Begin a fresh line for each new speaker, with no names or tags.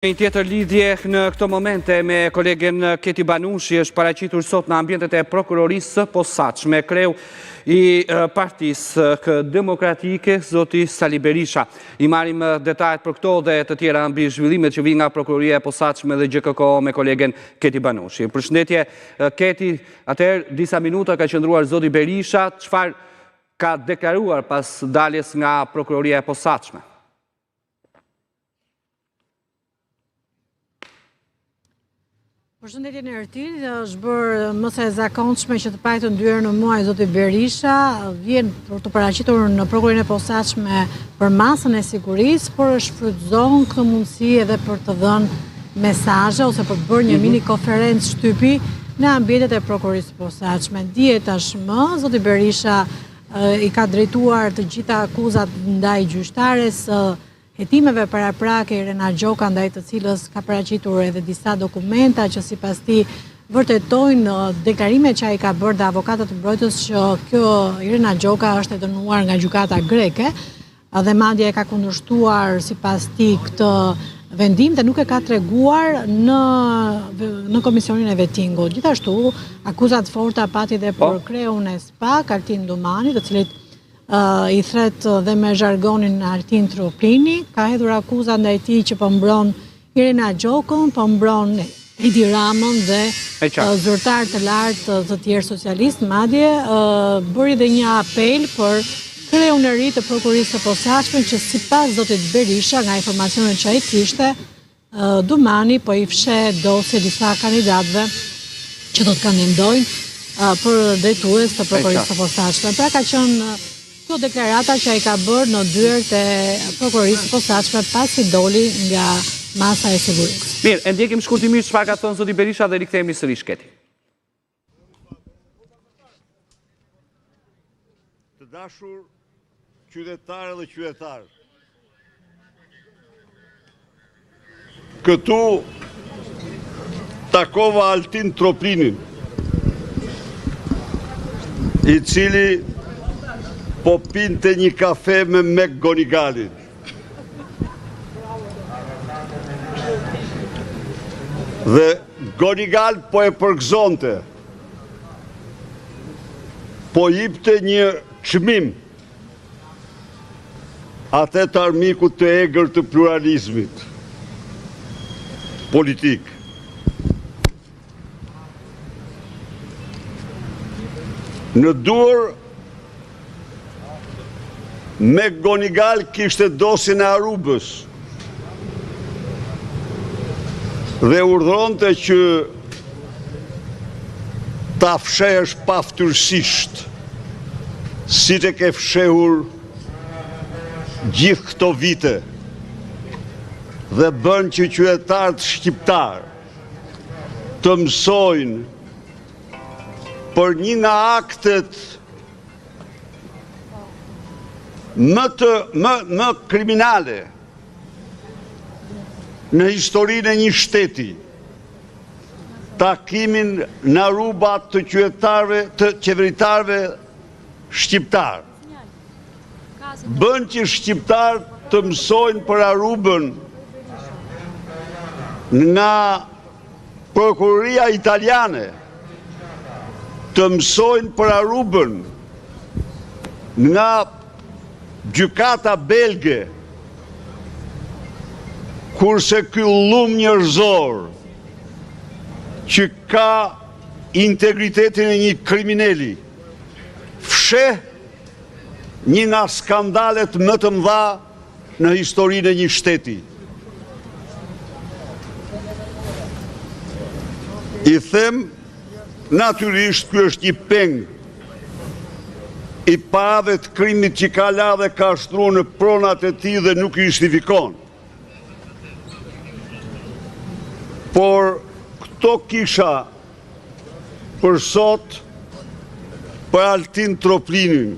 Një tjetër lidhje në këto momente me kolegen Keti Banushi është paraqitur sot në ambientet e prokurorisë së posaçme, kreu i Partisë Demokratike, zoti Sali Berisha. I marrim detajet për këto dhe të tjera mbi zhvillimet që vijnë nga prokuroria e posaçme dhe GKK me kolegen Keti Banushi. Përshëndetje Keti, atëherë disa minuta ka qëndruar zoti Berisha, çfarë ka deklaruar pas daljes nga prokuroria e posaçme?
Përshëndetje në Ertil, është bërë më së zakonshme që të pajtën 2 herë në muaj zoti Berisha vjen për të paraqitur në prokurorinë e posaçme për masën e sigurisë, por është shfrytëzon këtë mundësi edhe për të dhënë mesazhe ose për të bërë një mini konferencë shtypi në ambientet e prokurorisë së posaçme. Dihet tashmë zoti Berisha i ka drejtuar të gjitha akuzat ndaj gjyqtares hetimeve paraprake Irena Gjoka, ndaj të cilës ka paraqitur edhe disa dokumenta që sipas tij vërtetojnë deklarimet që ai ka bërë dhe avokatët të mbrojtës që kjo Irena Gjoka është e dënuar nga gjykata greke dhe madje e ka kundërshtuar sipas tij këtë vendim dhe nuk e ka treguar në komisionin e vettingut. Gjithashtu, akuzat forta pati dhe për kreun e SPAK, Altin Dumani, të cilit i thret dhe me zhargonin Altin Troplini, ka hedhur akuzat ndaj tij që po mbron Irena Gjokën, po mbron Edi Ramën dhe zyrtar të lartë të tjerë socialistë, madje bëri dhe një apel për kreun e ri të prokurorisë së posaçme që sipas zotit Berisha, nga informacionet që ai kishte, Dumani po i fsheh dosje disa kandidatëve që do të kandidojnë për drejtues të prokurorisë së posaçme. Pra ka qenë kjo deklarata që ai ka bërë në dyert e prokurorisë së posaçme pasi doli nga masa e sigurisë.
Mirë, e ndjekim shkurtimisht çfarë ka thënë zoti Berisha dhe rikthehemi sërish Keti.
Të dashur qytetarë dhe qytetarë, këtu takova Altin Troplinin, i cili po pinte një kafe me Mek Gonigalin. Dhe Gonigal po e përgëzonte, po jipte një çmim atë të armikut të egër të pluralizmit politik. Në duar Mek Gonigal kishte dosjen e Arubës dhe urdhëronte që ta fshehësh paftyrësisht, si të ke fshehur gjithë këto vite, dhe bën që qytetarët shqiptar të mësojnë për një nga aktet më kriminale në historinë e një shteti, takimin në Arubat të qytetarëve, të qeveritarëve shqiptar. Bën që shqiptarët të mësojnë për Arubën nga prokuroria italiane, të mësojnë për Arubën nga gjykata belge, kurse ky llum njerëzor që ka integritetin e një kriminali fsheh një nga skandalet më të mëdha në historinë e një shteti. I them, natyrisht ky është një peng i parave të krimit që ka la dhe ka shtruar në pronat e tij dhe nuk i justifikon. Por këto kisha për sot për Altin Troplinin,